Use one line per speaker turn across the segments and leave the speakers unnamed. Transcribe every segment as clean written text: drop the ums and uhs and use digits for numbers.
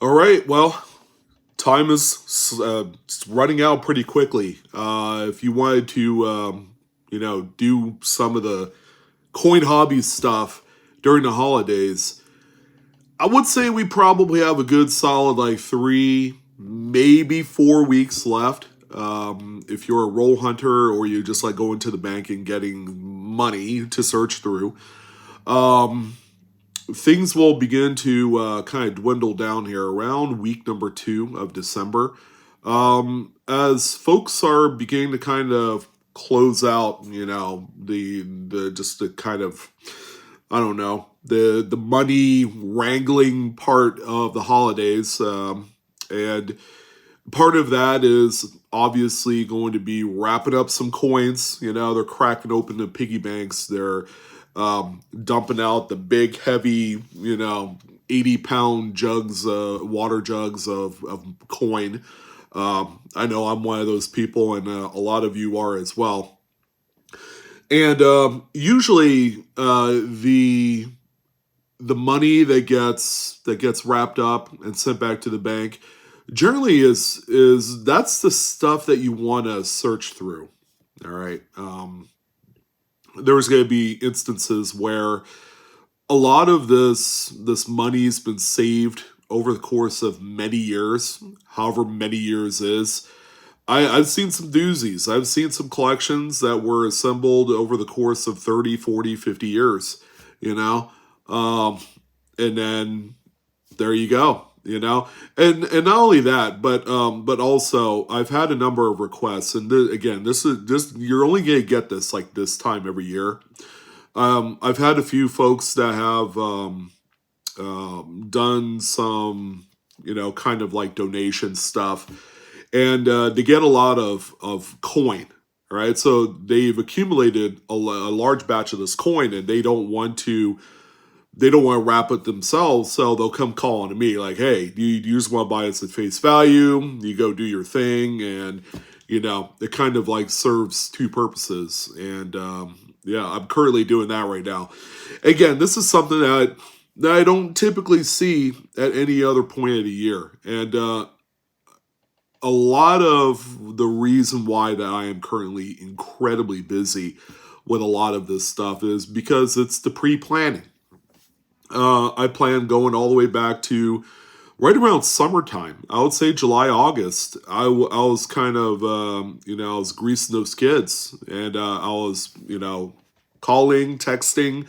All right, well, time is running out pretty quickly. If you wanted to, do some of the coin hobby stuff during the holidays, I would say we probably have a good solid like 3, maybe 4 weeks left. If you're a roll hunter or you just like going to the bank and getting money to search through. Things will begin to kind of dwindle down here around week number 2 of December. As folks are beginning to kind of close out, the just the kind of, I don't know, the money wrangling part of the holidays. And part of that is obviously going to be wrapping up some coins. They're cracking open the piggy banks. They're dumping out the big, heavy, 80-pound jugs, water jugs of coin. I know I'm one of those people, and a lot of you are as well. And usually, the money that gets wrapped up and sent back to the bank generally is that's the stuff that you want to search through. All right. There's going to be instances where a lot of this money's been saved over the course of many years, however many years is. I've seen some doozies. I've seen some collections that were assembled over the course of 30, 40, 50 years, and then there you go. And not only that, but also I've had a number of requests, and this is you're only gonna get this like this time every year. I've had a few folks that have done some kind of like donation stuff, and they get a lot of coin. All right, so they've accumulated a large batch of this coin, and they don't want to wrap it themselves, so they'll come calling to me like, hey, do you just want to buy this at face value? You go do your thing, and, it kind of like serves two purposes. And, I'm currently doing that right now. Again, this is something that I don't typically see at any other point of the year. And a lot of the reason why that I am currently incredibly busy with a lot of this stuff is because it's the pre-planning. I plan going all the way back to right around summertime. I would say July, August. I was kind of, I was greasing those skids, and I was, calling, texting,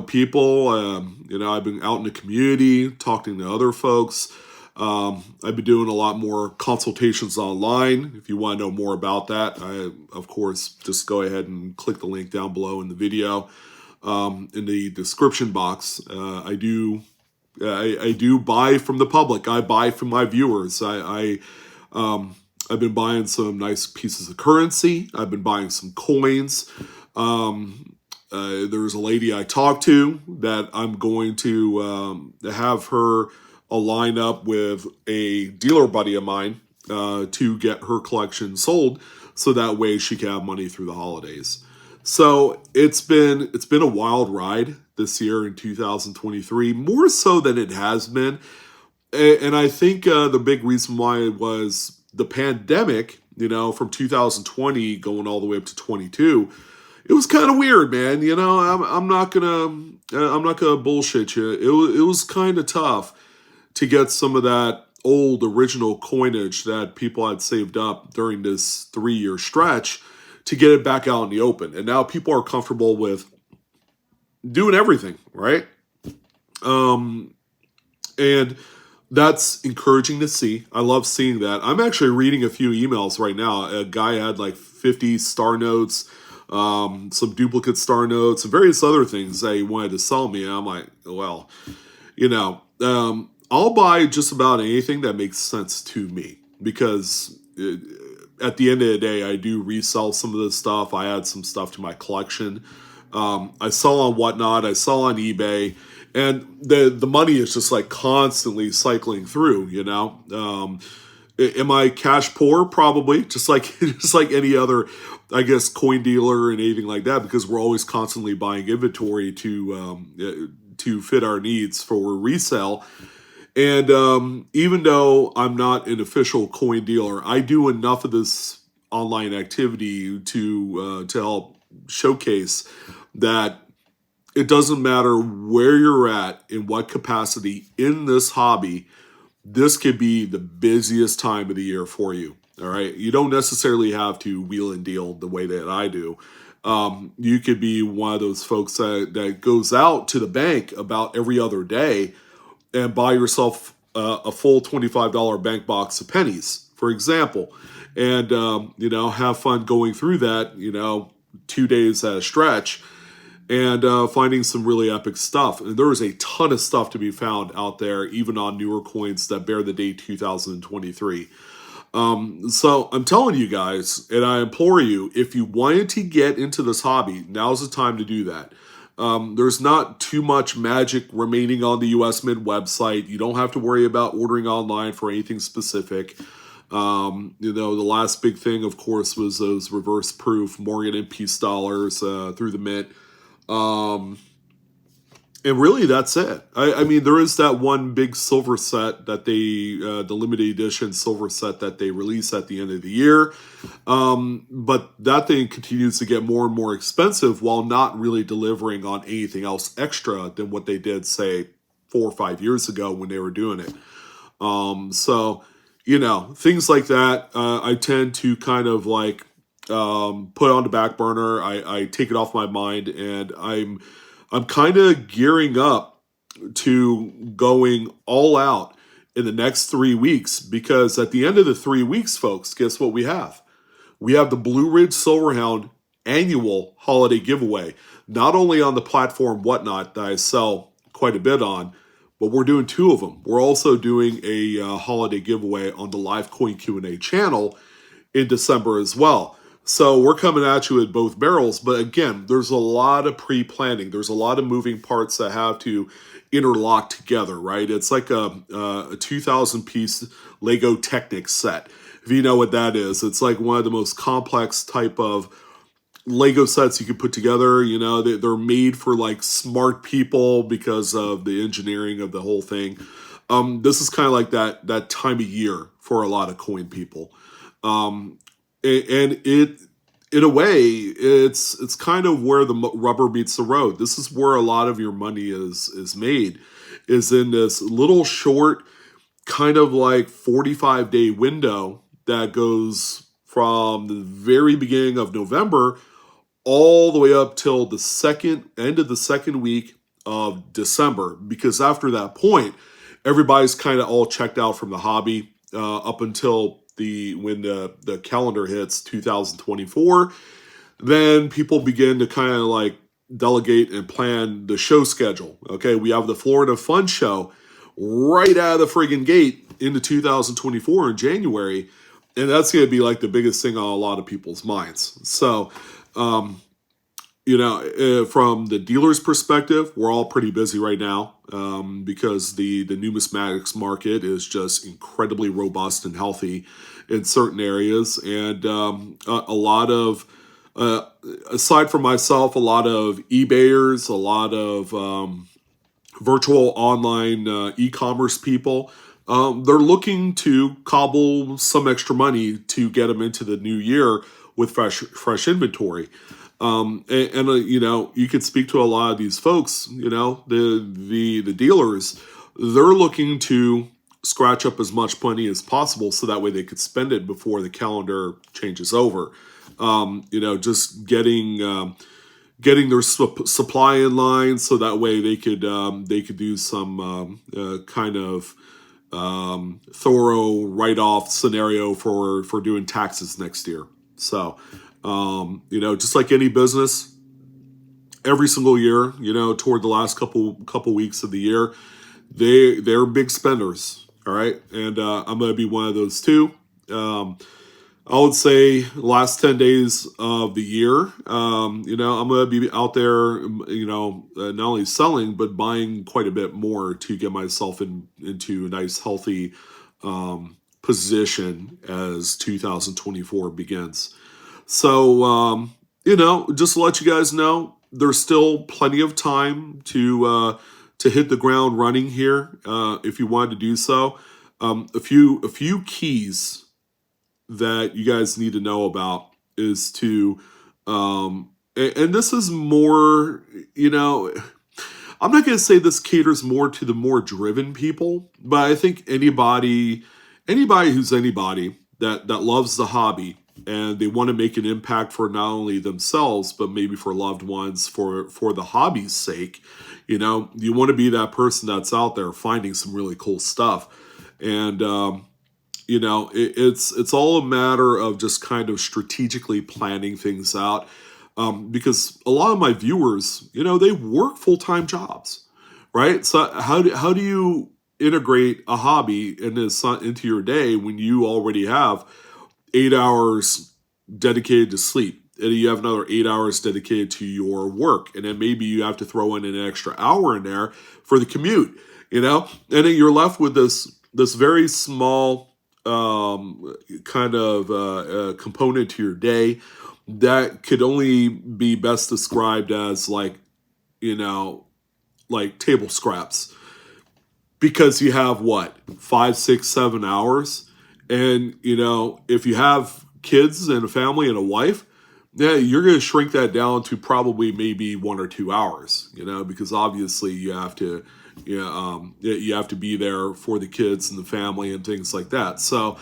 people. I've been out in the community talking to other folks. I've been doing a lot more consultations online. If you want to know more about that, of course, just go ahead and click the link down below in the video. In the description box. I do buy from the public. I buy from my viewers. I've been buying some nice pieces of currency. I've been buying some coins. There's a lady I talked to that I'm going to have her line up with a dealer buddy of mine to get her collection sold, so that way she can have money through the holidays. So it's been a wild ride this year in 2023, more so than it has been. And I think the big reason why was the pandemic, from 2020 going all the way up to 22. It was kind of weird, man. I'm not gonna bullshit you. It was kind of tough to get some of that old original coinage that people had saved up during this 3-year stretch to get it back out in the open. And now people are comfortable with doing everything, right? And that's encouraging to see. I love seeing that. I'm actually reading a few emails right now. A guy had like 50 star notes, some duplicate star notes, and various other things that he wanted to sell me. And I'm like, well, I'll buy just about anything that makes sense to me, because at the end of the day, I do resell some of this stuff. I add some stuff to my collection. I sell on Whatnot. I sell on eBay. And the money is just like constantly cycling through, Am I cash poor? Probably. Just like any other, I guess, coin dealer and anything like that, because we're always constantly buying inventory to fit our needs for resale. And even though I'm not an official coin dealer, I do enough of this online activity to help showcase that it doesn't matter where you're at, in what capacity in this hobby, this could be the busiest time of the year for you. All right. You don't necessarily have to wheel and deal the way that I do. You could be one of those folks that goes out to the bank about every other day and buy yourself a full $25 bank box of pennies, for example, and have fun going through that, 2 days at a stretch, and finding some really epic stuff. And there is a ton of stuff to be found out there, even on newer coins that bear the date 2023. So I'm telling you guys, and I implore you, if you wanted to get into this hobby, now's the time to do that. There's not too much magic remaining on the US Mint website. You don't have to worry about ordering online for anything specific. The last big thing, of course, was those reverse proof Morgan and Peace dollars through the Mint. And really, that's it. I mean, there is that one big silver set that the limited edition silver set that they release at the end of the year. But that thing continues to get more and more expensive while not really delivering on anything else extra than what they did, say, 4 or 5 years ago when they were doing it. So, things like that, I tend to kind of like put on the back burner. I take it off my mind, and I'm kind of gearing up to going all out in the next 3 weeks, because at the end of the 3 weeks, folks, guess what we have? We have the Blue Ridge Silverhound annual holiday giveaway, not only on the platform Whatnot that I sell quite a bit on, but we're doing 2 of them. We're also doing a holiday giveaway on the live coin Q&A channel in December as well. So we're coming at you at both barrels. But again, there's a lot of pre-planning. There's a lot of moving parts that have to interlock together, right? It's like a 2,000-piece Lego Technic set. If you know what that is, it's like one of the most complex type of Lego sets you can put together. They're made for like smart people because of the engineering of the whole thing. This is kind of like that time of year for a lot of coin people. And it, in a way, it's kind of where the rubber meets the road. This is where a lot of your money is made, is in this little short, kind of like 45-day window that goes from the very beginning of November all the way up till the end of the second week of December. Because after that point, everybody's kind of all checked out from the hobby up until when the calendar hits 2024. Then people begin to kind of like delegate and plan the show schedule. Okay, we have the Florida Fun Show right out of the friggin' gate into 2024 in January, and that's going to be like the biggest thing on a lot of people's minds. So, from the dealer's perspective, we're all pretty busy right now because the numismatics market is just incredibly robust and healthy in certain areas. And a lot of, aside from myself, a lot of eBayers, a lot of virtual online e-commerce people, they're looking to cobble some extra money to get them into the new year with fresh inventory. You could speak to a lot of these folks, the dealers, they're looking to scratch up as much money as possible so that way they could spend it before the calendar changes over. Just getting their supply in line so that way they could do some kind of thorough write-off scenario for doing taxes next year. So, just like any business, every single year, toward the last couple weeks of the year, they're big spenders. All right. And I'm going to be one of those too. I would say last 10 days of the year, I'm going to be out there, not only selling, but buying quite a bit more to get myself into a nice, healthy position as 2024 begins. So, just to let you guys know, there's still plenty of time to to hit the ground running here, if you wanted to do so. A few keys that you guys need to know about is to, and this is more, I'm not going to say this caters more to the more driven people, but I think anybody who's anybody that loves the hobby and they want to make an impact for not only themselves but maybe for loved ones for the hobby's sake, you want to be that person that's out there finding some really cool stuff. And it's all a matter of just kind of strategically planning things out, because a lot of my viewers, they work full-time jobs, right? So how do you integrate a hobby into your day when you already have 8 hours dedicated to sleep, and you have another 8 hours dedicated to your work, and then maybe you have to throw in an extra hour in there for the commute, and then you're left with this very small kind of component to your day that could only be best described as like table scraps, because you have what, 5, 6, 7 hours, and if you have kids and a family and a wife, yeah, you're going to shrink that down to probably maybe 1 or 2 hours, because obviously you have to be there for the kids and the family and things like that. So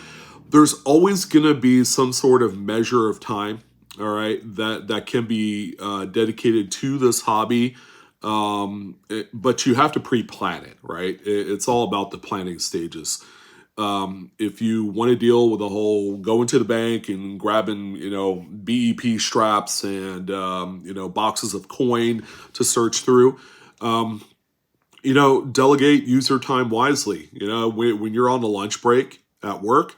there's always going to be some sort of measure of time, all right, that can be dedicated to this hobby. But you have to pre-plan it, right? It's all about the planning stages. If you want to deal with the whole going to the bank and grabbing, BEP straps and, boxes of coin to search through, delegate, use your time wisely. When you're on the lunch break at work,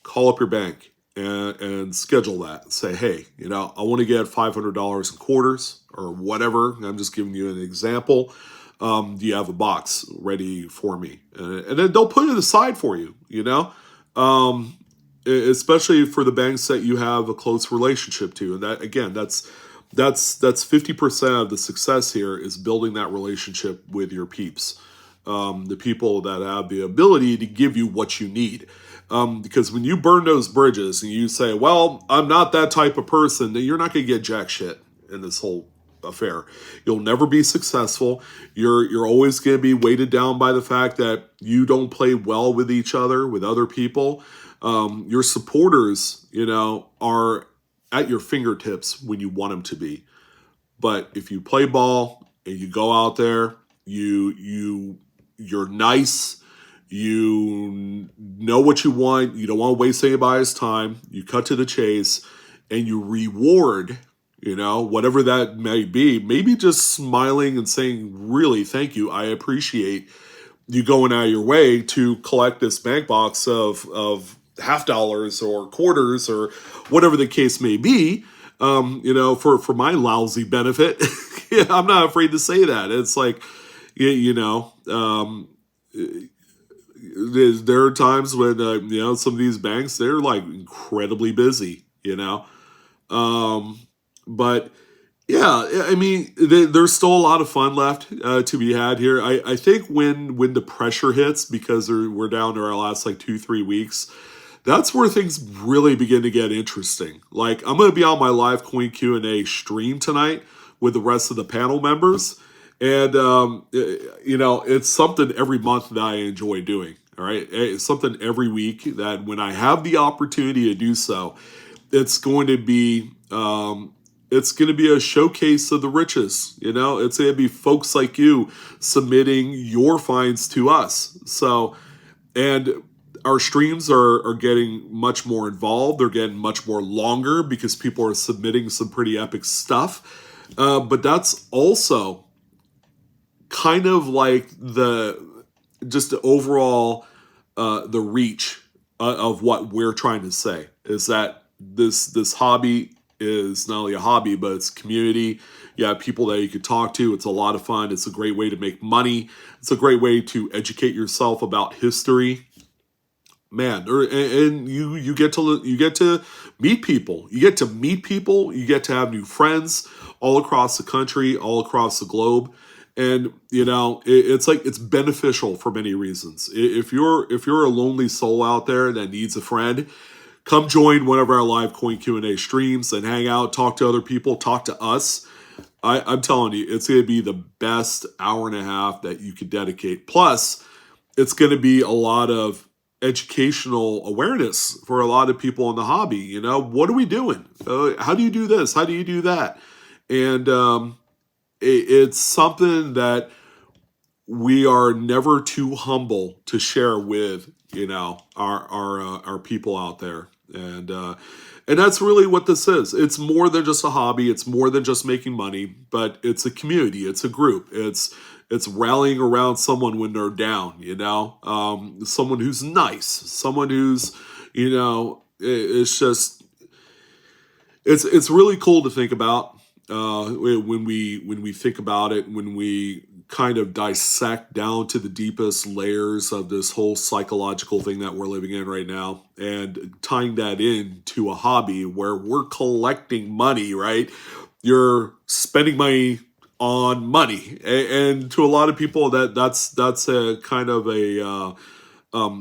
call up your bank and schedule that. Say, hey, I want to get $500 in quarters or whatever. I'm just giving you an example. Do you have a box ready for me? And then they'll put it aside for you, especially for the banks that you have a close relationship to. And that, again, that's 50% of the success here, is building that relationship with your peeps, the people that have the ability to give you what you need. Because when you burn those bridges and you say, well, I'm not that type of person, then you're not going to get jack shit in this whole affair. You'll never be successful. You're always going to be weighted down by the fact that you don't play well with each other, with other people. Your supporters, are at your fingertips when you want them to be. But if you play ball and you go out there, you're nice, you know what you want, you don't want to waste anybody's time, you cut to the chase, and you reward, whatever that may be, maybe just smiling and saying, really, thank you, I appreciate you going out of your way to collect this bank box of $50 or quarters or whatever the case may be, for my lousy benefit. I'm not afraid to say that. It's like, there are times when, some of these banks, they're like incredibly busy, but yeah, I mean, there's still a lot of fun left to be had here. I think when the pressure hits, because we're down to our last 2-3 weeks, that's where things really begin to get interesting. Like, I'm going to be on my live coin Q&A stream tonight with the rest of the panel members. And, it's something every month that I enjoy doing. All right. It's something every week that when I have the opportunity to do so, it's going to be a showcase of the riches. It's going to be folks like you submitting your finds to us. So, and our streams are getting much more involved. They're getting much more longer because people are submitting some pretty epic stuff. But that's also kind of like the overall the reach of what we're trying to say, is that this hobby is not only a hobby, but it's community. You have people that you could talk to. It's a lot of fun. It's a great way to make money. It's a great way to educate yourself about history. Man, and you get to meet people. You get to have new friends all across the country, all across the globe. And it's like it's beneficial for many reasons. If you're a lonely soul out there that needs a friend, come join one of our live coin Q&A streams and hang out, talk to other people, talk to us. I'm telling you, it's going to be the best hour and a half that you could dedicate. Plus, it's going to be a lot of educational awareness for a lot of people in the hobby. What are we doing? How do you do this? How do you do that? And it's something that we are never too humble to share with our people out there, and that's really what this is. It's more than just a hobby. It's more than just making money, but it's a community. It's a group. It's rallying around someone when they're down. Someone who's nice, someone who's it's just it's really cool to think about when we think about it, when we kind of dissect down to the deepest layers of this whole psychological thing that we're living in right now, and tying that into a hobby where we're collecting money, right? You're spending money on money, and to a lot of people that's a kind of a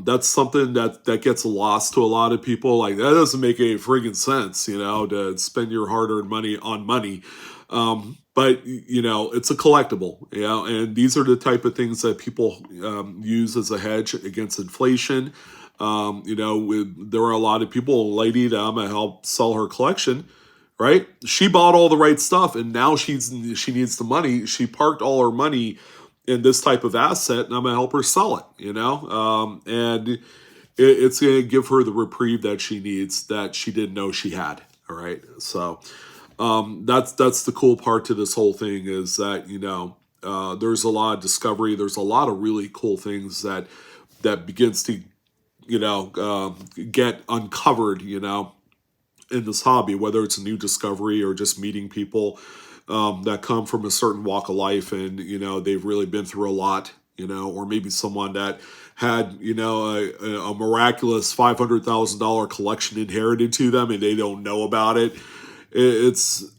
that's something that gets lost to a lot of people. Like, that doesn't make any friggin' sense, to spend your hard-earned money on money. But it's a collectible, and these are the type of things that people use as a hedge against inflation. There are a lot of people, a lady that I'm gonna help sell her collection, right? She bought all the right stuff, and now she needs the money. She parked all her money in this type of asset, and I'm gonna help her sell it. And it's gonna give her the reprieve that she needs, that she didn't know she had. All right, so that's the cool part to this whole thing, is that there's a lot of discovery. There's a lot of really cool things that begins to get uncovered in this hobby, whether it's a new discovery or just meeting people that come from a certain walk of life, and they've really been through a lot, or maybe someone that had a miraculous $500,000 collection inherited to them and they don't know about it. It's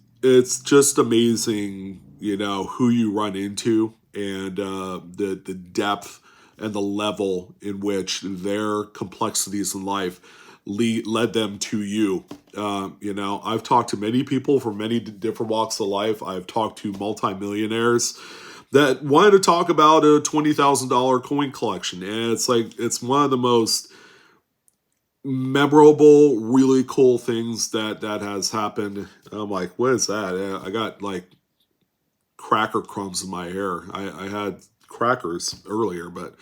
just amazing, who you run into, and the depth and the level in which their complexities in life led them to you. I've talked to many people from many different walks of life. I've talked to multimillionaires that wanted to talk about a $20,000 coin collection, and it's one of the most memorable, really cool things that has happened. And I'm like, what is that? I got like cracker crumbs in my hair. I had crackers earlier, but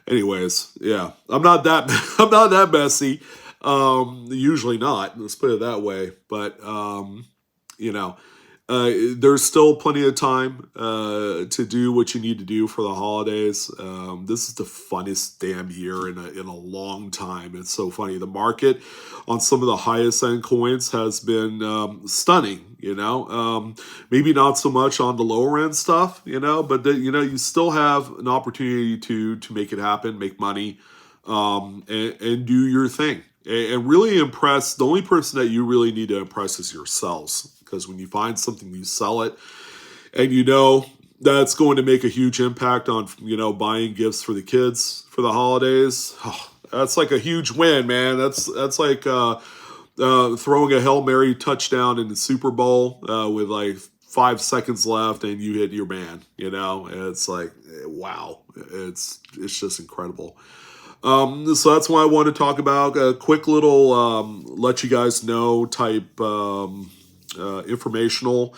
anyways, yeah, I'm not that I'm not that messy. Usually not. Let's put it that way. But you know, there's still plenty of time to do what you need to do for the holidays. This is the funnest damn year in a long time. It's so funny. The market on some of the highest end coins has been stunning. Maybe not so much on the lower end stuff. But you still have an opportunity to make it happen, make money, and do your thing. And really impress. The only person that you really need to impress is yourselves. Because when you find something, you sell it, and that's going to make a huge impact on buying gifts for the kids for the holidays. Oh, that's like a huge win, man. That's like throwing a Hail Mary touchdown in the Super Bowl with like 5 seconds left, and you hit your man. And it's like, wow, it's just incredible. So that's why I want to talk about a quick little let you guys know type informational.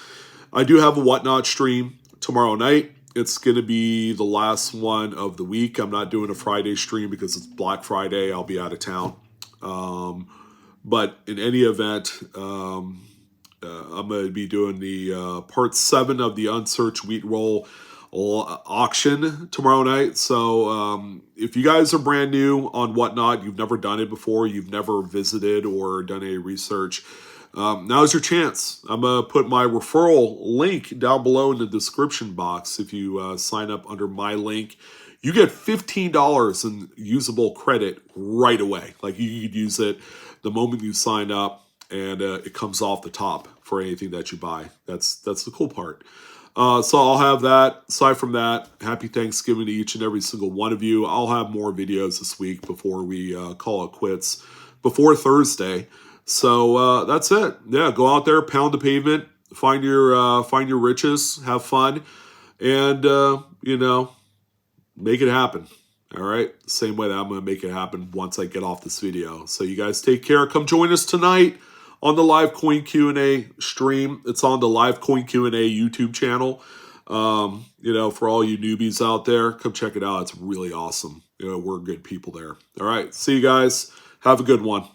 I do have a Whatnot stream tomorrow night. It's going to be the last one of the week. I'm not doing a Friday stream because it's Black Friday. I'll be out of town. But in any event, I'm going to be doing the part 7 of the Unsearched Wheat Roll auction tomorrow night. So if you guys are brand new on Whatnot, you've never done it before, you've never visited or done any research, now's your chance. I'm going to put my referral link down below in the description box. If you sign up under my link, you get $15 in usable credit right away. Like, you could use it the moment you sign up, and it comes off the top for anything that you buy. That's the cool part. So I'll have that. Aside from that, happy Thanksgiving to each and every single one of you. I'll have more videos this week before we call it quits, before Thursday. So that's it. Yeah, go out there, pound the pavement, find your riches, have fun, and make it happen. All right, same way that I'm going to make it happen once I get off this video. So you guys take care. Come join us tonight on the live coin Q&A stream. It's on the live coin Q&A YouTube channel. For all you newbies out there, come check it out. It's really awesome. We're good people there. All right, see you guys. Have a good one.